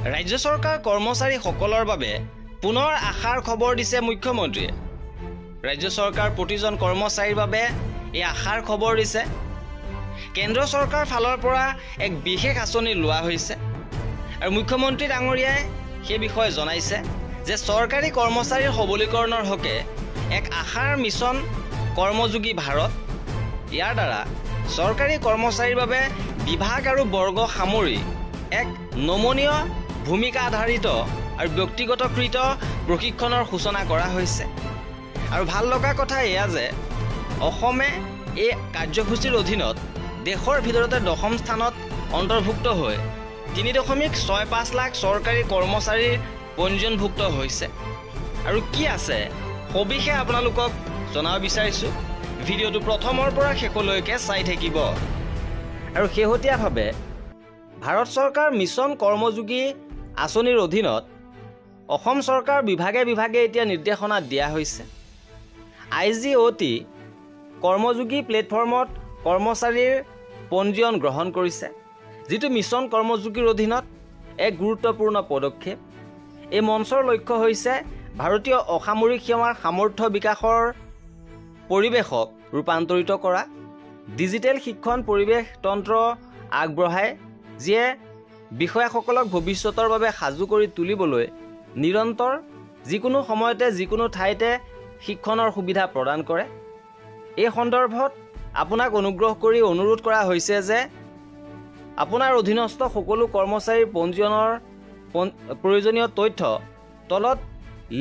ৰাজ্য চৰকাৰ কৰ্মচাৰীসকলৰ বাবে পুনৰ আশাৰ খবৰ দিছে মুখ্যমন্ত্ৰীয়ে। ৰাজ্য চৰকাৰ প্ৰতিজন কৰ্মচাৰীৰ বাবে এই আশাৰ খবৰ দিছে। কেন্দ্ৰ চৰকাৰ ফালৰ পৰা এক বিশেষ আঁচনি লোৱা হৈছে আৰু মুখ্যমন্ত্ৰী ডাঙৰীয়াই সেই বিষয়ে জনাইছে যে চৰকাৰী কৰ্মচাৰীৰ সবলীকৰণৰ হকে এক আশাৰ মিছন কৰ্মযোগী ভাৰত। ইয়াৰ দ্বাৰা চৰকাৰী কৰ্মচাৰীৰ বাবে বিভাগ আৰু বৰ্গ সামৰি এক নমনীয় ভূমিকা আধাৰিত আৰু ব্যক্তিগতকৃত প্ৰশিক্ষণৰ সূচনা কৰা হৈছে। আৰু ভাল লগা কথা এয়া যে অসমে এই কাৰ্যসূচীৰ অধীনত দেশৰ ভিতৰতে 10ম স্থানত অন্তৰ্ভুক্ত হৈ 3.65 লাখ চৰকাৰী কৰ্মচাৰীৰ পঞ্জীয়নভুক্ত হৈছে। আৰু কি আছে সবিশেষ আপোনালোকক জনাব বিচাৰিছোঁ। ভিডিঅ'টো প্ৰথমৰ পৰা শেষলৈকে চাই থাকিব। আৰু শেহতীয়াভাৱে ভাৰত চৰকাৰ মিছন কৰ্মযোগী আঁচনিৰ অধীনত অসম চৰকাৰ বিভাগে বিভাগে এতিয়া নিৰ্দেশনা দিয়া হৈছে। IGOT কৰ্মযোগী প্লেটফৰ্মত কৰ্মচাৰীৰ পঞ্জীয়ন গ্ৰহণ কৰিছে, যিটো মিছন কৰ্মযোগীৰ অধীনত এক গুৰুত্বপূৰ্ণ পদক্ষেপ। এই মঞ্চৰ লক্ষ্য হৈছে ভাৰতীয় অসামৰিক সেৱাৰ সামৰ্থ্য বিকাশৰ পৰিৱেশক ৰূপান্তৰিত কৰা, ডিজিটেল শিক্ষণ পৰিৱেশ তন্ত্ৰ আগবঢ়াই যিয়ে বিষয়াসকলক ভৱিষ্যতৰ বাবে সাজু কৰি তুলিবলৈ নিৰন্তৰ যিকোনো সময়তে যিকোনো ঠাইতে শিক্ষণৰ সুবিধা প্ৰদান কৰে। এই সন্দৰ্ভত আপোনাক অনুগ্ৰহ কৰি অনুৰোধ কৰা হৈছে যে আপোনাৰ অধীনস্থ সকলো কৰ্মচাৰীৰ পঞ্জীয়নৰ প্ৰয়োজনীয় তথ্য তলত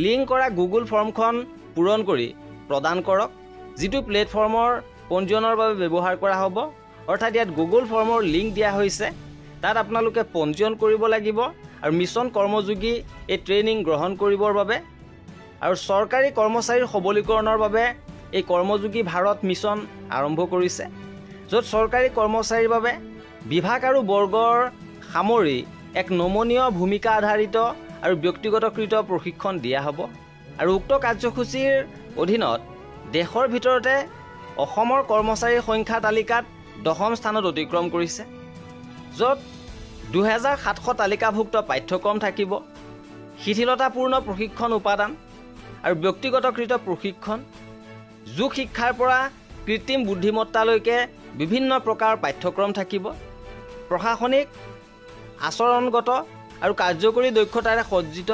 লিংক কৰা গুগল ফৰ্মখন পূৰণ কৰি প্ৰদান কৰক, যিটো প্লেটফৰ্মৰ পঞ্জীয়নৰ বাবে ব্যৱহাৰ কৰা হ'ব। অৰ্থাৎ ইয়াত গুগল ফৰ্মৰ লিংক দিয়া হৈছে, তাত আপোনালোকে পঞ্জীয়ন কৰিব লাগিব আৰু মিছন কৰ্মযোগী এই ট্ৰেইনিং গ্ৰহণ কৰিবৰ বাবে আৰু চৰকাৰী কৰ্মচাৰীৰ সবলীকৰণৰ বাবে এই কৰ্মযোগী ভাৰত মিছন আৰম্ভ কৰিছে, য'ত চৰকাৰী কৰ্মচাৰীৰ বাবে বিভাগ আৰু বৰ্গৰ সামৰি এক নমনীয় ভূমিকা আধাৰিত আৰু ব্যক্তিগতকৃত প্ৰশিক্ষণ দিয়া হ'ব। আৰু উক্ত কাৰ্যসূচীৰ অধীনত দেশৰ ভিতৰতে অসমৰ কৰ্মচাৰীৰ সংখ্যা তালিকাত 10ম স্থানত অতিক্ৰম কৰিছে, য'ত 2700 তালিকাভুক্ত পাঠ্যক্ৰম থাকিব, শিথিলতাপূৰ্ণ প্ৰশিক্ষণ উপাদান আৰু ব্যক্তিগতকৃত প্ৰশিক্ষণ, যোগ শিক্ষাৰ পৰা কৃত্ৰিম বুদ্ধিমত্তালৈকে বিভিন্ন প্ৰকাৰ পাঠ্যক্ৰম থাকিব। প্ৰশাসনিক আচৰণগত আৰু কাৰ্যকৰী দক্ষতাৰে সজ্জিত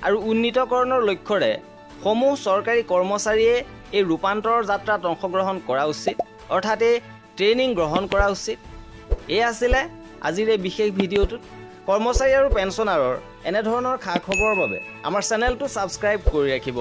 আৰু উন্নীতকৰণৰ লক্ষ্যৰে সমূহ চৰকাৰী কৰ্মচাৰীয়ে এই ৰূপান্তৰৰ যাত্ৰাত অংশগ্ৰহণ কৰা উচিত, অৰ্থাৎ এই ট্ৰেইনিং গ্ৰহণ কৰা উচিত। এই আছিলে আজিৰ এই বিশেষ ভিডিঅ'টোত। কৰ্মচাৰী আৰু পেঞ্চনাৰৰ এনেধৰণৰ খা খবৰৰ বাবে আমাৰ চেনেলটো ছাবস্ক্ৰাইব কৰি ৰাখিব।